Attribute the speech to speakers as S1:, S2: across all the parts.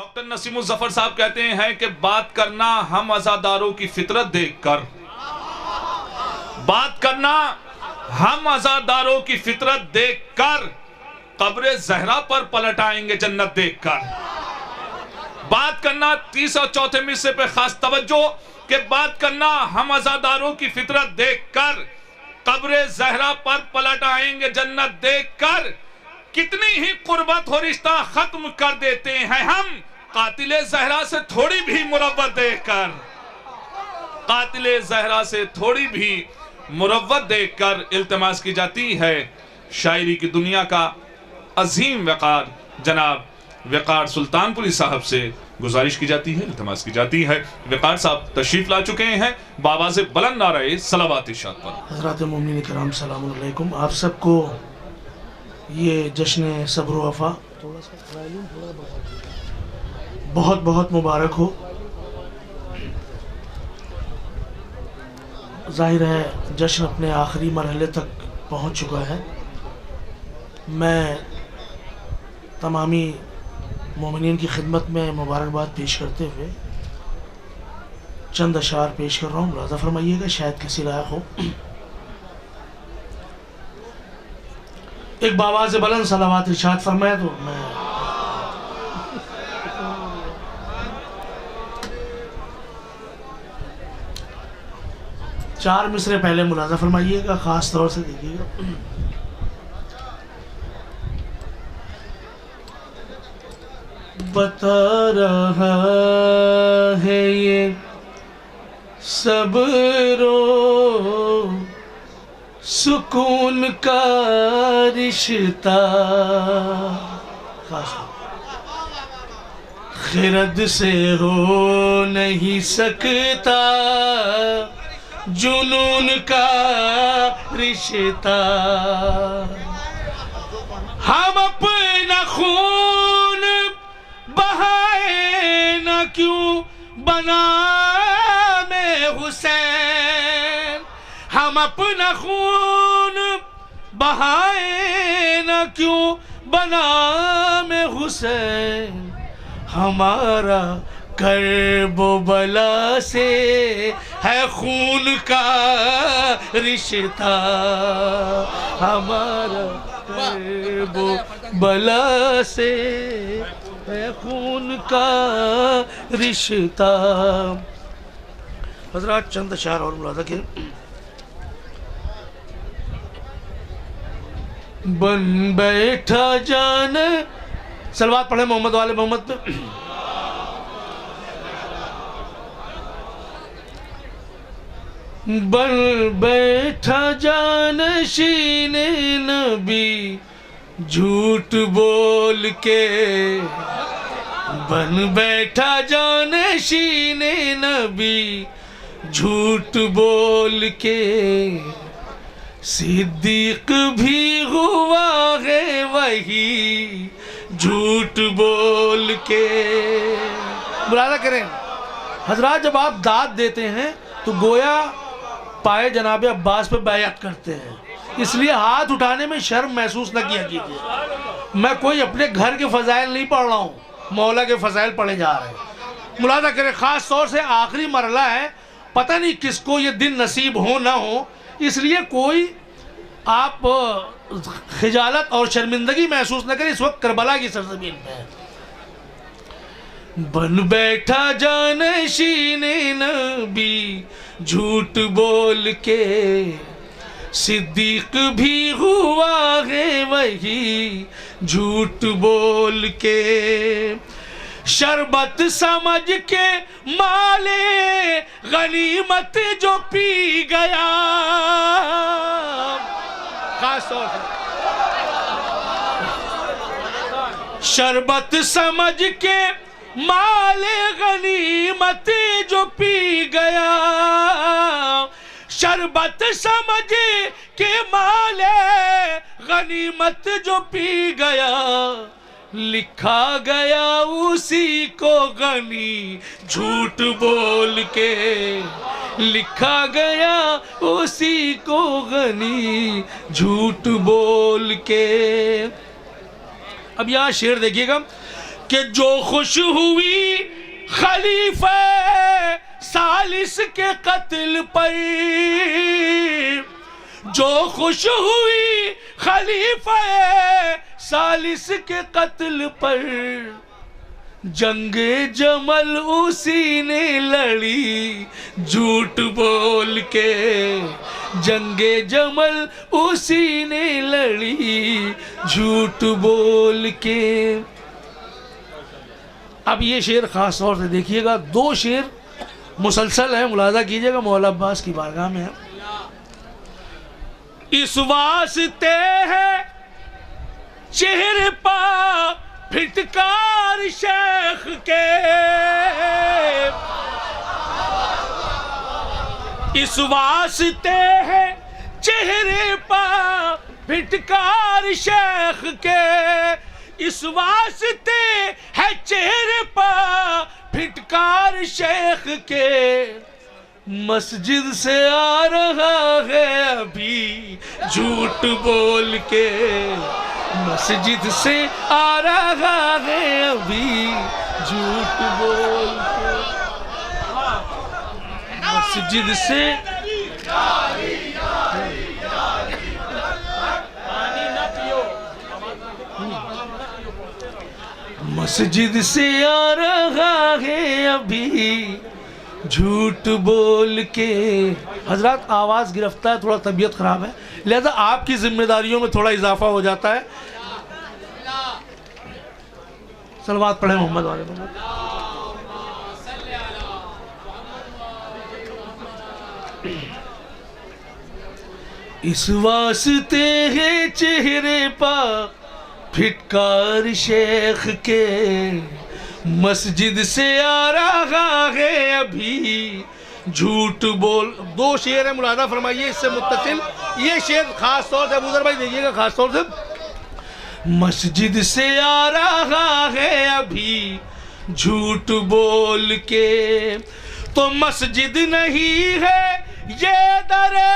S1: Doctor Naseem Muzaffar साहब कहते हैं कि बात करना हम अज़ादारों की फितरत देखकर, बात करना हम अज़ादारों की फितरत देखकर कब्र ज़हरा पर पलट आएंगे जन्नत देखकर। बात करना तीसरे और चौथे मिसरे पे खास तवज्जो कि बात करना हम अज़ादारों की फितरत देखकर कब्र ज़हरा पर पलट आएंगे जन्नत देखकर। कितनी ही कुर्बत हो रिश्ता खत्म कर देते हैं हम कातिले ज़हरा से थोड़ी भी मुरव्वत देखकर, कातिले ज़हरा से थोड़ी भी मुरव्वत देखकर। इल्तिमास की जाती है शायरी की दुनिया का अजीम वक़ार जनाब वक़ार सुल्तानपुरी साहब से गुजारिश की जाती है, इल्तिमास की जाती है। वक़ार साहब तशरीफ ला चुके हैं, बावाज़े बुलंद नारे सलावत इरशाद पर।
S2: हज़रात मोमिनीन किराम सलाम अलैकुम। आप सबको ये जश्न सब्र व वफ़ा बहुत बहुत मुबारक हो। जाहिर है जश्न अपने आखिरी मरहले तक पहुंच चुका है। मैं तमामी मोमिनीन की खिदमत में मुबारकबाद पेश करते हुए चंद अशार पेश कर रहा हूँ, मुलाज़ा फरमाइएगा, शायद किसी लायक हो। एक बावाज़ बुलंद सलावत इरशाद फरमाया तो मैं चार मिसरे पहले मुलाज़ा फरमाइएगा, ख़ास तौर से देखिएगा। बता रहा है ये सब्रो सुकून का रिश्ता, खिरद से हो नहीं सकता जुनून का रिश्ता। हम अपना खून बहाए न क्यों बना में हुसैन, हम अपना खून बहाए न क्यों बना में हुसैन। हमारा कर्बो बला से है खून का रिश्ता, हमारा कर्बो बला से है खून का रिश्ता। हज़रात चंद अशार और मुलाज़ा के। बन बैठा जान, सलवात पढ़े मोहम्मद वाले मोहम्मद पे। बन बैठा जानशीन नबी झूठ बोल के, बन बैठा जानशीन नबी झूठ बोल के। सिद्दीक भी हुआ है वही झूठ बोल के। मुलाज़ा करें हजरात, जब आप दाद देते हैं तो गोया पाए जनाब अब्बास पे बैअत करते हैं, इसलिए हाथ उठाने में शर्म महसूस न किया कीजिए। मैं कोई अपने घर के फ़ज़ाइल नहीं पढ़ रहा हूँ, मौला के फ़ज़ाइल पढ़े जा रहे हैं। मुलाज़ा करें, ख़ास तौर से आखिरी मरला है, पता नहीं किसको ये दिन नसीब हो ना हो, इसलिए कोई आप खिजालत और शर्मिंदगी महसूस न करें। इस वक्त करबला की सरजमीन में बन बैठा जानशीन नबी झूठ बोल के। सिद्दीक भी हुआ है वही झूठ बोल के। शरबत समझ के माले गनीमत जो पी गया, खास तौर से शरबत समझ के माले गनीमत जो पी गया, शरबत समझ के माले गनीमत जो पी गया। लिखा गया उसी को गनी झूठ बोल के, लिखा गया उसी को गनी झूठ बोल के। अब यहाँ शेर देखिएगा कि जो खुश हुई खलीफा सालिस के कत्ल पर, जो खुश हुई खलीफा सालिस के कत्ल पर, जंगे जमल उसी ने लड़ी झूठ बोल के, जंगे जमल उसी ने लड़ी झूठ बोल के। अब ये शेर खास तौर से देखिएगा, दो शेर मुसलसल है, मुलाजा कीजिएगा, मौला अब्बास की बारगाह में है। इस वास्ते है चेहरे पा फिटकार शेख के, इस वास्ते है चेहरे पा फिटकार शेख के, इस वास्ते है चेहरे पा फिटकार शेख के। मस्जिद से आ रहा है अभी झूठ बोल के, मस्जिद से आ रहा है अभी झूठ बोल के, मस्जिद से मस्जिद से आ रहा है अभी झूठ बोल के। हजरत आवाज़ गिरफ्तार, थोड़ा तबीयत ख़राब है, लिहाजा आपकी जिम्मेदारियों में थोड़ा इजाफा हो जाता है। सलवात पढ़े मोहम्मद वाले मोहम्मद। इस वास्ते है चेहरे पर फिटकार शेख के, मस्जिद से आ रहा है अभी झूठ बोल। दो शेर है, मुलादा फरमाइए इससे मुत्तसिल। ये शेर खास तौर से अबूजर भाई देखिएगा, खास तौर से, मस्जिद से आ रहा है अभी झूठ बोल के, तो मस्जिद नहीं है ये दरे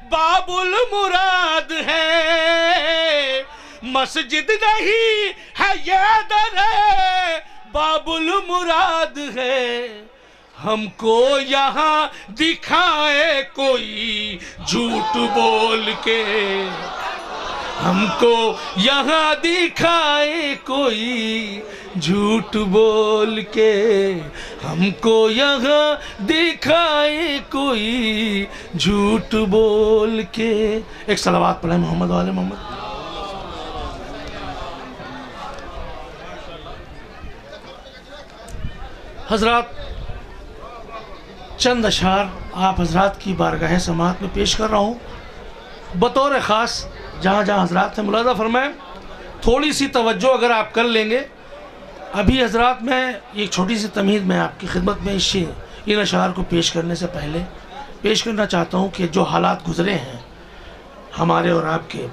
S2: बाबुल मुराद है, मस्जिद नहीं है ये दरे बाबुल मुराद है। हमको यहाँ दिखाए कोई झूठ बोल के, हमको यहाँ दिखाए कोई झूठ बोल के, हमको यहाँ दिखाए कोई झूठ बोल के। एक सलावत पढ़े मोहम्मद वाले मोहम्मद। हजरात, चंद अशार आप हजरात की बारगाह समात में पेश कर रहा हूँ बतौर ख़ास। जहाँ जहाँ हजरात हैं मुलाज़ा फरमाएं, थोड़ी सी तवज्जो अगर आप कर लेंगे। अभी हजरात, मैं एक छोटी सी तमीज़ मैं आपकी खिदमत में इन अशार को पेश करने से पहले पेश करना चाहता हूँ कि जो हालात गुज़रे हैं हमारे और आपके,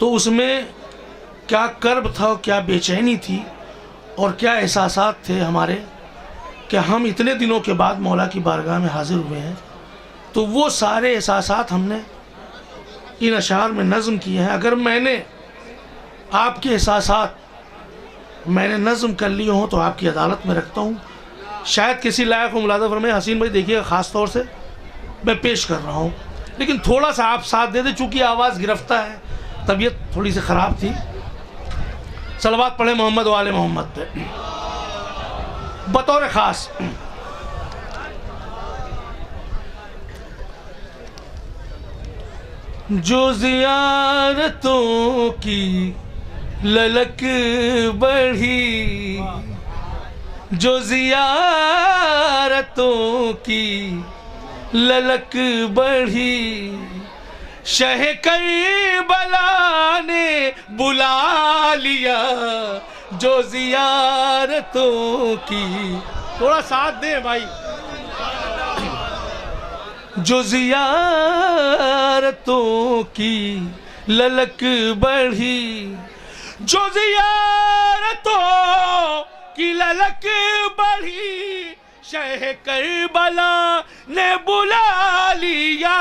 S2: तो उसमें क्या कर्ब था, क्या बेचैनी थी और क्या एहसासात थे हमारे कि हम इतने दिनों के बाद मौला की बारगाह में हाज़िर हुए हैं। तो वो सारे एहसासात हमने इन अशार में नज़म किए हैं। अगर मैंने आपके एहसासात मैंने नज़म कर लिए हों तो आपकी अदालत में रखता हूँ। शायद किसी लायक को मुलाज़ा फरमाए। हसीन भाई देखिएगा, ख़ास तौर से मैं पेश कर रहा हूँ, लेकिन थोड़ा सा आप साथ दे दें, चूँकि आवाज़ गिरफ्तार है, तबीयत थोड़ी सी ख़राब थी। सलवात पढ़े मोहम्मद वाले मोहम्मद पे बतौर ख़ास। जो ज़ियारतों की ललक बढ़ी, जो ज़ियारतों की ललक बढ़ी, शह करबला ने बुला लिया। जो ज़ियारतों की, थोड़ा साथ दें भाई, जो ज़ियारतों की ललक बढ़ी, जो ज़ियारतों की ललक बढ़ी, शह करबला ने बुला लिया।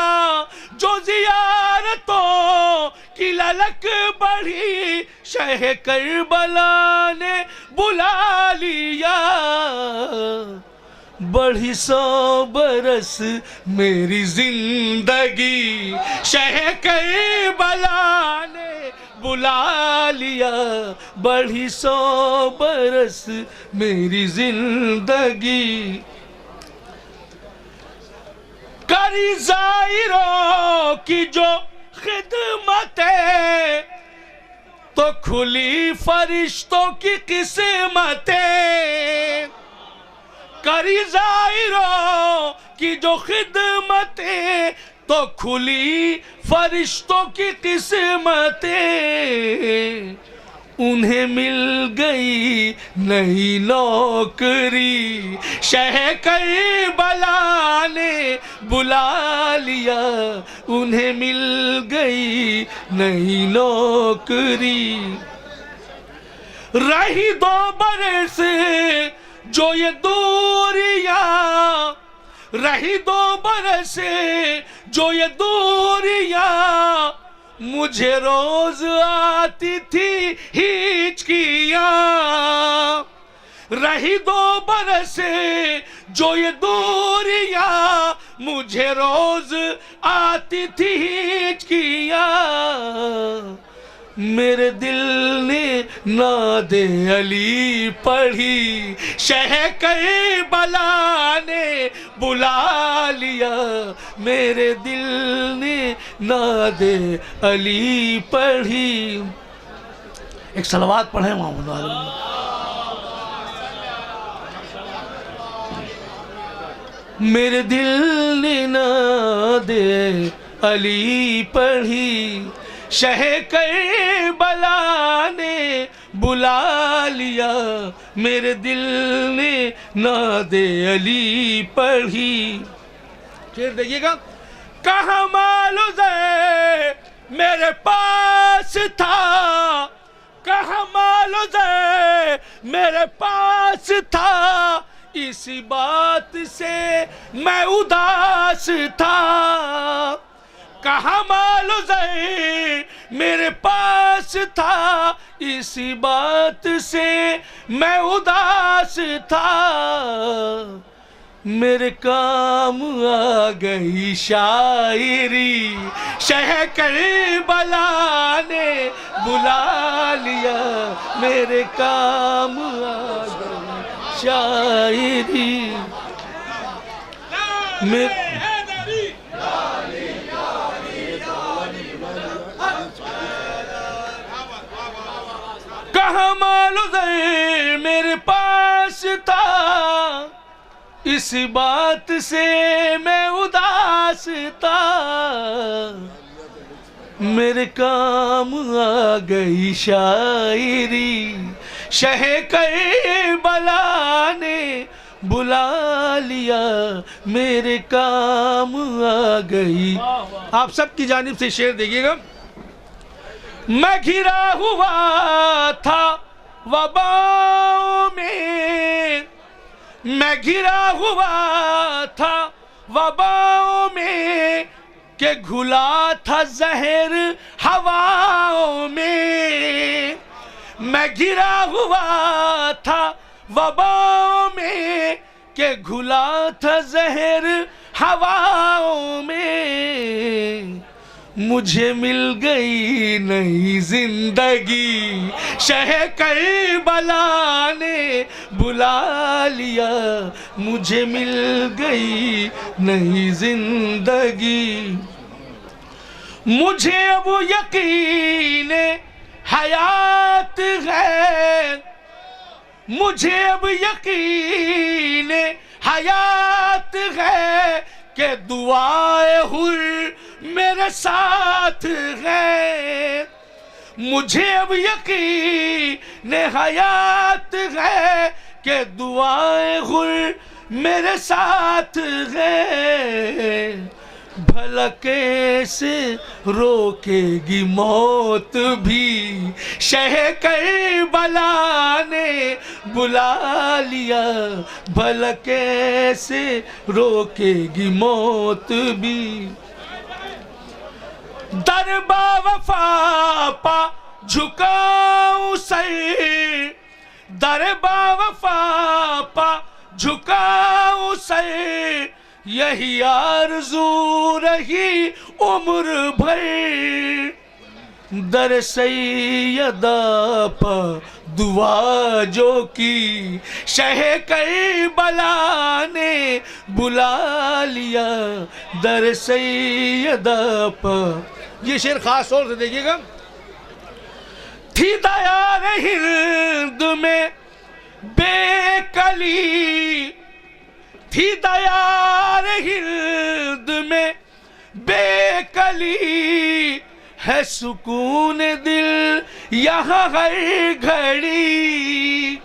S2: जो ज़ियारतों की ललक बढ़ी, शह करबला ने बुला लिया, बढ़ी 100 बरस मेरी जिंदगी, शह करबला ने बुला लिया, बढ़ी 100 बरस मेरी जिंदगी। करी ज़ाहिरों की जो खिदमतें, तो खुली फरिश्तों की किस्मतें। करी ज़ाहिरों की जो खिदमतें, तो खुली फरिश्तों की किस्मतें। उन्हें मिल गई नई नौकरी, शह करबला ने बुला लिया, उन्हें मिल गई नई नौकरी। रही 2 बरस जो ये दूरियां, रही 2 बरस जो ये दूरियां, मुझे रोज आती थी हिचकियां। रही 2 बरस जो ये दूरियां, मुझे रोज आती थी हिचकियां। मेरे दिल ने नादे अली पढ़ी, शह करबला ने बुला लिया, मेरे दिल ने नादे अली पढ़ी। एक सलवात पढ़े मोहम्मद वाले। मेरे दिल ने नादे अली पढ़ी, शह करबला ने बुला लिया, मेरे दिल ने नादे अली पढ़ी। शेर देखिएगा। कहाँ मालूज़े मेरे पास था, कहाँ मालूज़े मेरे पास था, इसी बात से मैं उदास था। कहाँ मालूज़े मेरे पास था, इसी बात से मैं उदास था। मेरे काम आ गई शायरी, शह करबला ने बुला लिया, मेरे काम आ गई शायरी। कहाँ मालूज़े मेरे पास था, इस बात से मैं उदास था। मेरे काम आ गई शायरी, शह करबला ने बुला लिया, मेरे काम आ गई। आप सबकी जानिब से शेर देखिएगा। मैं घिरा हुआ था वबाओं में, मैं घिरा हुआ था वबाओं में, के घुला था जहर हवाओं में। मैं घिरा हुआ था वबाओं में, के घुला था जहर हवाओं में। मुझे मिल गई नई जिंदगी, शह करबला ने बुला लिया, मुझे मिल गई नई जिंदगी। मुझे अब यकीन हयात है, मुझे अब यकीन हयात है, के दुआए हुर मेरे साथ है। मुझे अब यकीन हयात है, के दुआए हुर मेरे साथ है। भला कैसे रोकेगी मौत भी, शह करबला ने बुला लिया, भला कैसे रोकेगी मौत भी। दरबा वफा पा झुकाऊं सर, दर बावफा पा झुकाऊं सर, यही आरज़ू रही उम्र भर। दर सैयदा पा दुआ जो की, शह करबला ने बुला लिया। दर सैयदा पा, ये शेर खास तौर से देखिएगा। थी दयार हिंद में बेकली, थी दयार हिंद में बेकली, है सुकून दिल यहाँ हर घड़ी।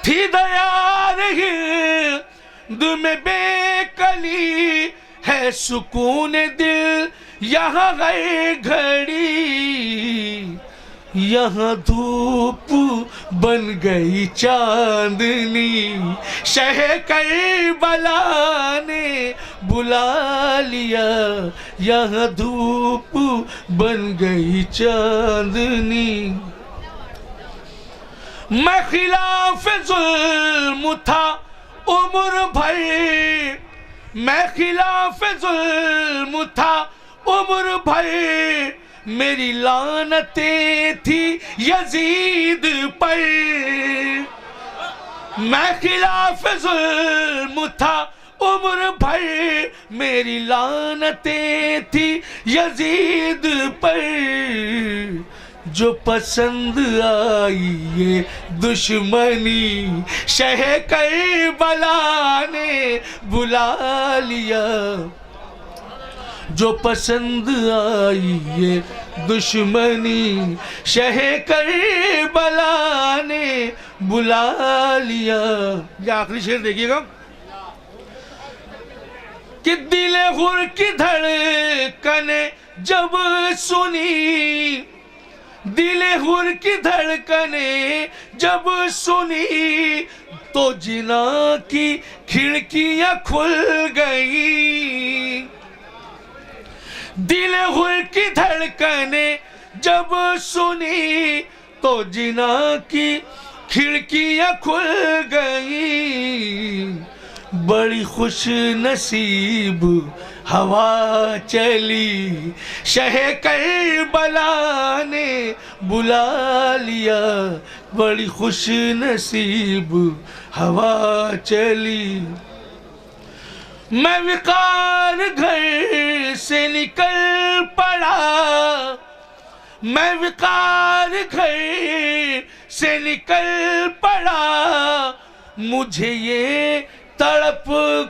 S2: थी दयार हिंद में बेकली, है सुकून दिल यहाँ हर घड़ी। यहाँ धूप बन गई चांदनी, शह करबला ने बुला लिया। यहाँ धूप बन गई चांदनी। मैं खिलाफ जुल्म था उम्र भर, मैं खिलाफ जुल्म था उम्र भर। मेरी लानतें थी यजीद पर, मैं खिलाफ जुल्म था उम्र भर। मेरी लानतें थी यजीद पर। जो पसंद आई ये दुश्मनी, शह करबला ने बुला लिया। जो पसंद आई ये दुश्मनी, शह करबला ने बुला लिया। ये आखिरी शेर देखिएगा कि दिले हुर की धड़कने जब सुनी, दिले हुर की धड़कने जब सुनी, तो जिना की खिड़कियां खुल गई। दिल हुर की धड़कने जब सुनी, तो जिना की खिड़कियां खुल गई। बड़ी खुश नसीब हवा चली, शह करबला ने बुला लिया। बड़ी खुश नसीब हवा चली। मैं विकार घर से निकल पड़ा, मैं विकार घर से निकल पड़ा। मुझे ये तड़प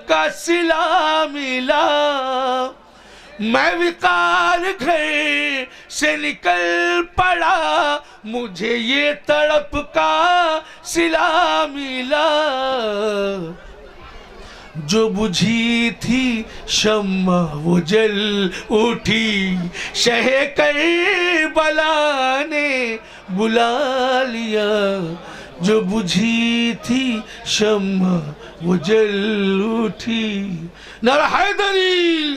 S2: का सिला मिला। मैं विकार घर से निकल पड़ा, मुझे ये तड़प का सिला मिला। जो बुझी थी शम्मा वो जल उठी, शह करबला ने बुला लिया। जो बुझी थी शम्मा वो जल उठी। नारा हैदरी।